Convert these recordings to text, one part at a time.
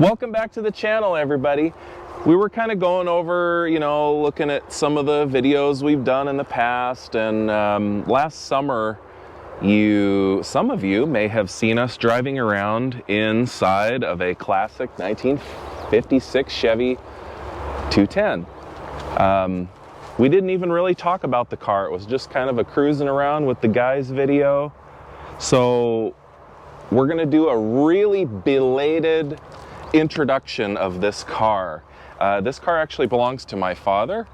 Welcome back to the channel, everybody. We were kind of going over, looking at some of the videos we've done in the past, and last summer, some of you may have seen us driving around inside of a classic 1956 Chevy 210. We didn't even really talk about the car. It was just kind of a cruising around with the guys video. So we're gonna do a really belated introduction of this car. This car actually belongs to my father.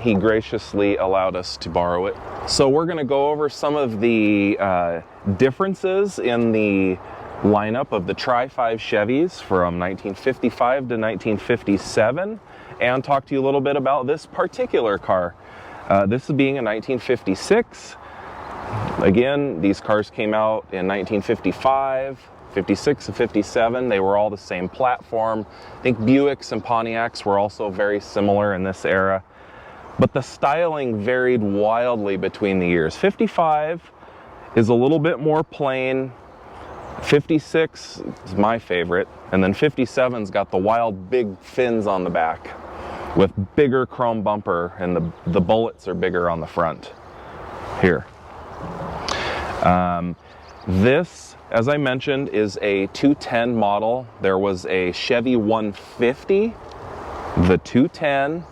He graciously allowed us to borrow it. So we're going to go over some of the differences in the lineup of the Tri-5 Chevys from 1955 to 1957 and talk to you a little bit about this particular car. This being a 1956. Again, these cars came out in 1955. 56 and 57, they were all the same platform. I think Buicks and Pontiacs were also very similar in this era, but the styling varied wildly between the years. 55 is a little bit more plain. 56 is my favorite, and then 57's got the wild big fins on the back with bigger chrome bumper, and the bullets are bigger on the front here. This, as I mentioned, is a 210 model. There was a Chevy 150, the 210,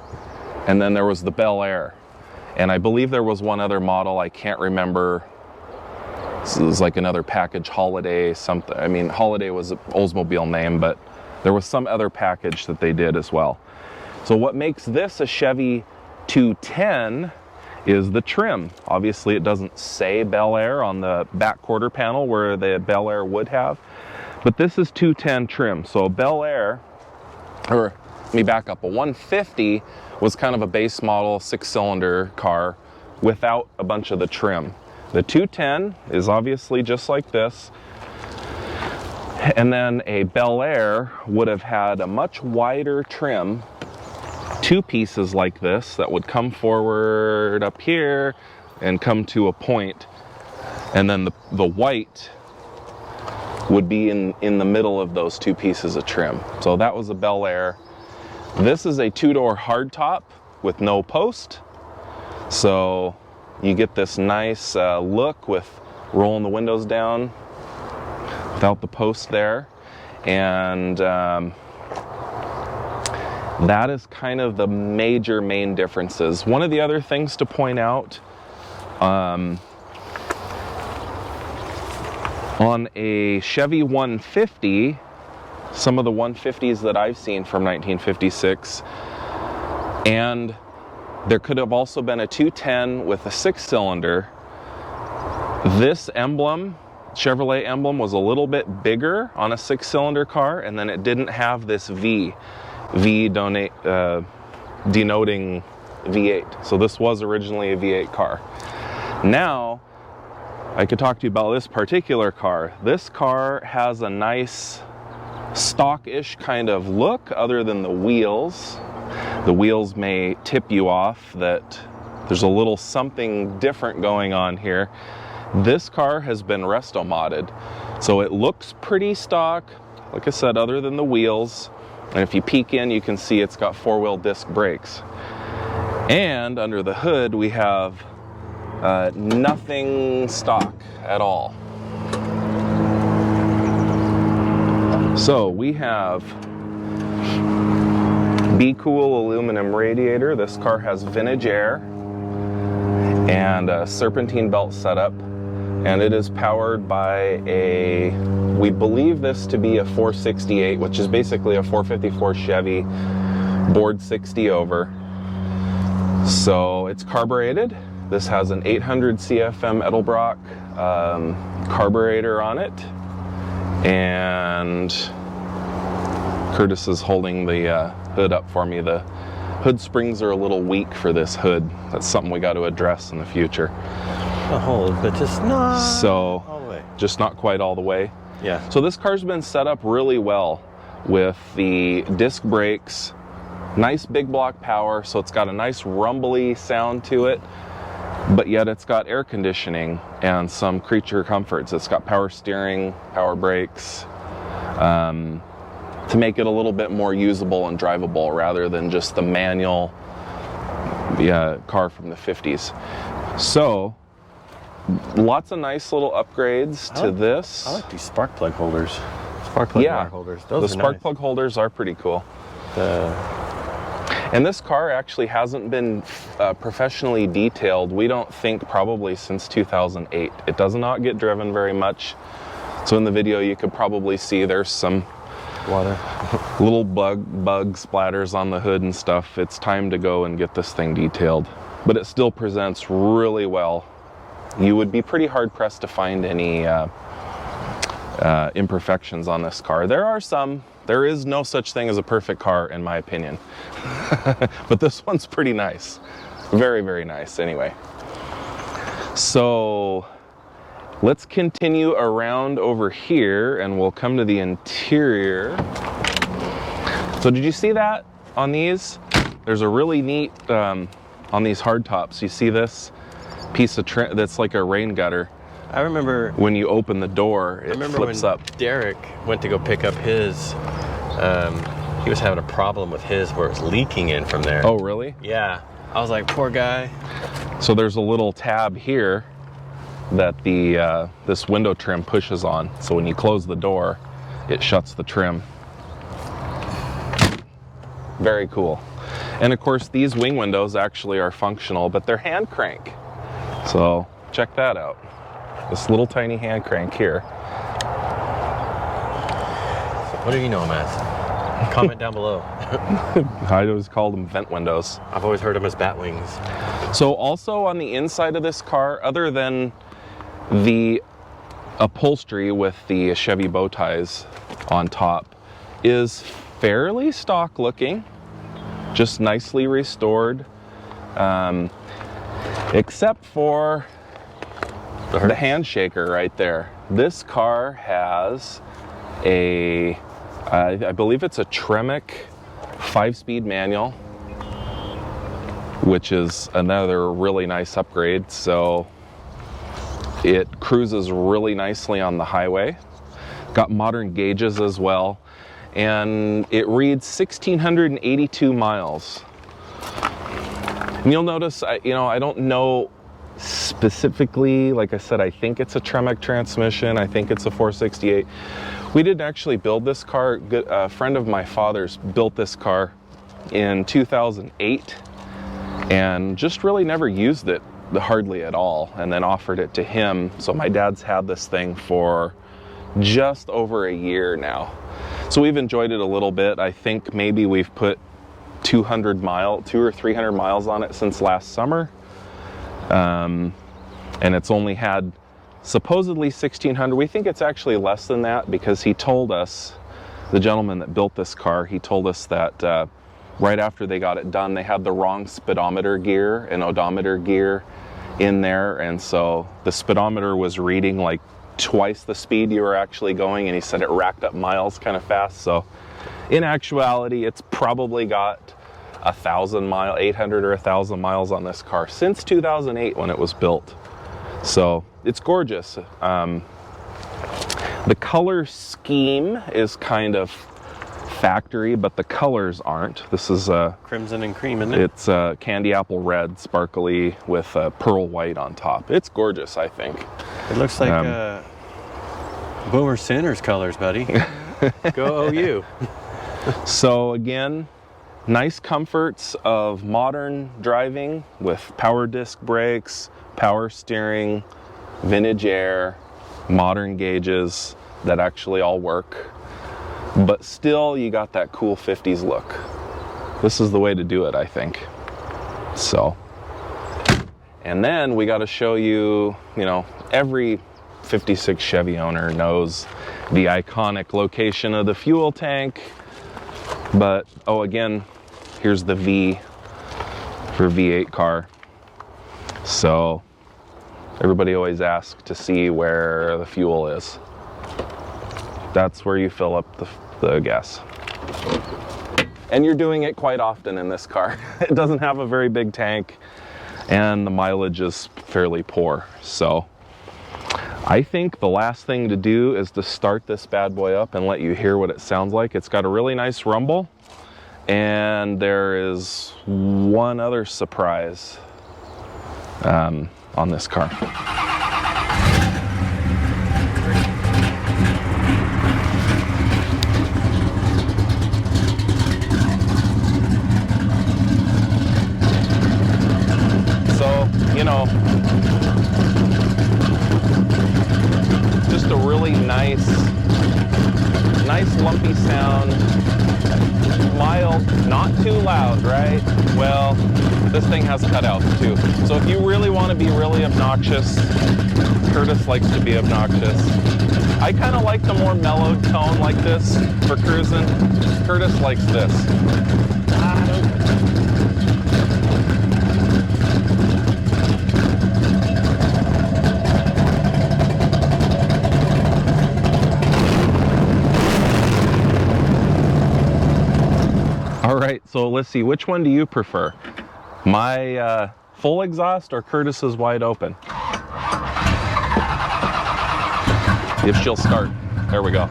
and then there was the Bel Air. And I believe there was one other model, I can't remember. This was like another package, Holiday something. I mean, Holiday was an Oldsmobile name, but there was some other package that they did as well. So what makes this a Chevy 210 is the trim. Obviously it doesn't say Bel Air on the back quarter panel where the Bel Air would have, but this is 210 trim. So a Bel Air, or let me back up, a 150 was kind of a base model 6-cylinder car without a bunch of the trim. The 210 is obviously just like this, and then a Bel Air would have had a much wider trim, two pieces like this that would come forward up here and come to a point, and then the white would be in the middle of those two pieces of trim. So that was a Bel Air. This is a two-door hardtop with no post, so you get this nice look with rolling the windows down without the post there, and that is kind of the main differences. One of the other things to point out, on a Chevy 150, some of the 150s that I've seen from 1956, and there could have also been a 210 with a 6-cylinder. This emblem, Chevrolet emblem, was a little bit bigger on a 6-cylinder car, and then it didn't have this V denoting V8. So this was originally a V8 car. Now, I could talk to you about this particular car. This car has a nice stock-ish kind of look other than the wheels. The wheels may tip you off that there's a little something different going on here. This car has been resto-modded, so it looks pretty stock, like I said, other than the wheels. And if you peek in, you can see it's got 4-wheel disc brakes. And under the hood, we have nothing stock at all. So we have Be Cool aluminum radiator. This car has vintage air and a serpentine belt setup. And it is powered by we believe this to be a 468, which is basically a 454 Chevy bored 60 over. So it's carbureted. This has an 800 CFM Edelbrock carburetor on it. And Curtis is holding the hood up for me. The hood springs are a little weak for this hood. That's something we got to address in the future. But just not so all the way. Just not quite all the way. Yeah. So this car's been set up really well with the disc brakes, nice big block power, so it's got a nice rumbly sound to it, but yet it's got air conditioning and some creature comforts. It's got power steering, power brakes, to make it a little bit more usable and drivable rather than just the manual car from the 50s. So lots of nice little upgrades to this. I like these spark plug holders. Spark plug wire holders. Those the are spark nice. plug holders are pretty cool. And this car actually hasn't been professionally detailed, we don't think, probably since 2008. It does not get driven very much. So in the video you could probably see there's some water, little bug splatters on the hood and stuff. It's time to go and get this thing detailed. But it still presents really well. You would be pretty hard pressed to find any imperfections on this car. There are some. There is no such thing as a perfect car, in my opinion. But this one's pretty nice. Very, very nice anyway. So let's continue around over here and we'll come to the interior. So did you see that on these? There's a really neat, on these hardtops, you see this piece of trim that's like a rain gutter. I remember when you open the door, it flips up. Derek went to go pick up his, he was having a problem with his where it's leaking in from there. Oh, really? Yeah. I was like, poor guy. So there's a little tab here that the this window trim pushes on. So when you close the door, it shuts the trim. Very cool. And of course, these wing windows actually are functional, but they're hand crank. So check that out. This little tiny hand crank here. What do you know them as? Comment down below. I always call them vent windows. I've always heard them as bat wings. So also on the inside of this car, other than the upholstery with the Chevy bow ties on top, is fairly stock looking, just nicely restored, except for the handshaker right there. This car has a, I believe it's a Tremec 5-speed manual, which is another really nice upgrade. So it cruises really nicely on the highway. Got modern gauges as well. And it reads 1,682 miles. And you'll notice, I don't know specifically, like I said, I think it's a Tremec transmission. I think it's a 468. We didn't actually build this car. A friend of my father's built this car in 2008 and just really never used it hardly at all, and then offered it to him. So my dad's had this thing for just over a year now. So we've enjoyed it a little bit. I think maybe we've put 200 or 300 miles on it since last summer. And it's only had supposedly 1,600. We think it's actually less than that because he told us, the gentleman that built this car, he told us that right after they got it done, they had the wrong speedometer gear and odometer gear in there. And so the speedometer was reading like twice the speed you were actually going. And he said it racked up miles kind of fast. So in actuality, it's probably got 800 or 1,000 miles on this car since 2008 when it was built. So it's gorgeous. The color scheme is kind of factory, but the colors aren't. This is crimson and cream, isn't it? It's candy apple red, sparkly with pearl white on top. It's gorgeous, I think. It looks like Boomer Sooner's colors, buddy. Go OU. So again, nice comforts of modern driving with power disc brakes, power steering, vintage air, modern gauges that actually all work. But still, you got that cool 50s look. This is the way to do it, I think. So, and then we got to show you, every 56 Chevy owner knows the iconic location of the fuel tank. But, again, here's the V for V8 car. So everybody always asks to see where the fuel is. That's where you fill up the gas. And you're doing it quite often in this car. It doesn't have a very big tank and the mileage is fairly poor. So I think the last thing to do is to start this bad boy up and let you hear what it sounds like. It's got a really nice rumble, and there is one other surprise on this car. So, you know, just a really nice lumpy sound, mild, not too loud, right? Well, this thing has cutouts too. So if you really want to be really obnoxious, Curtis likes to be obnoxious. I kind of like the more mellowed tone like this for cruising. Curtis likes this. All right, so let's see, which one do you prefer? My full exhaust or Curtis's wide open? If she'll start. There we go.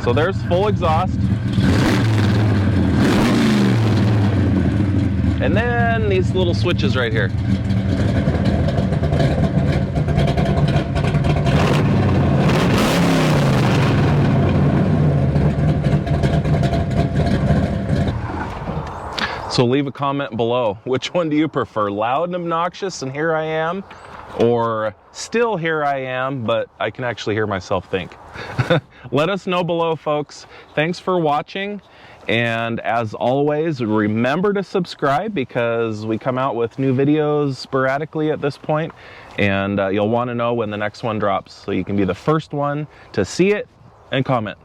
So there's full exhaust. And then these little switches right here. So leave a comment below. Which one do you prefer? Loud and obnoxious and here I am? Or still here I am, but I can actually hear myself think? Let us know below, folks. Thanks for watching. And as always, remember to subscribe because we come out with new videos sporadically at this point, and you'll want to know when the next one drops so you can be the first one to see it and comment.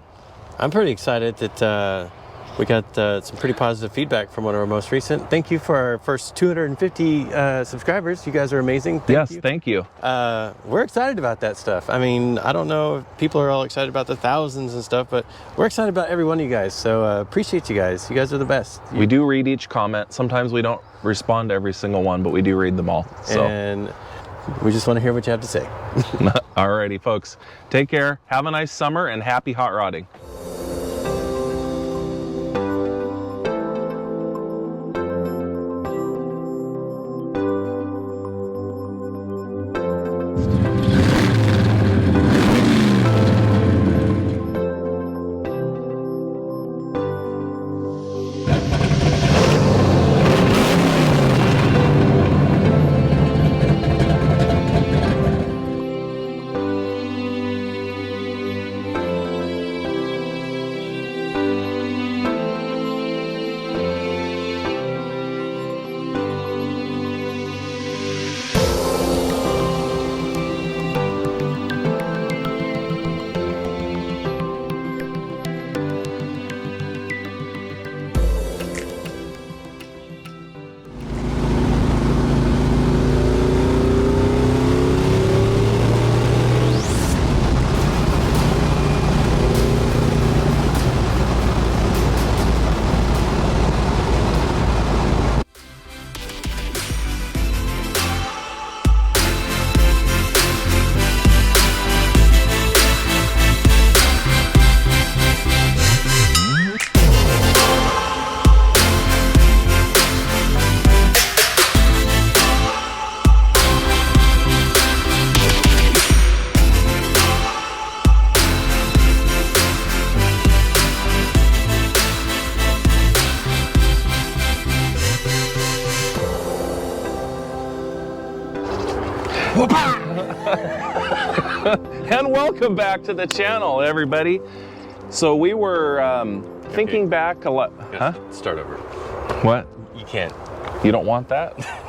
I'm pretty excited that we got some pretty positive feedback from one of our most recent. Thank you for our first 250 subscribers. You guys are amazing. Thank you. We're excited about that stuff. I mean, I don't know if people are all excited about the thousands and stuff, but we're excited about every one of you guys. So appreciate you guys. You guys are the best. We do read each comment. Sometimes we don't respond to every single one, but we do read them all. So. And we just want to hear what you have to say. Alrighty, folks. Take care. Have a nice summer and happy hot rodding. And welcome back to the channel, everybody. So we were thinking back a lot. Huh? Start over. What? You can't. You don't want that?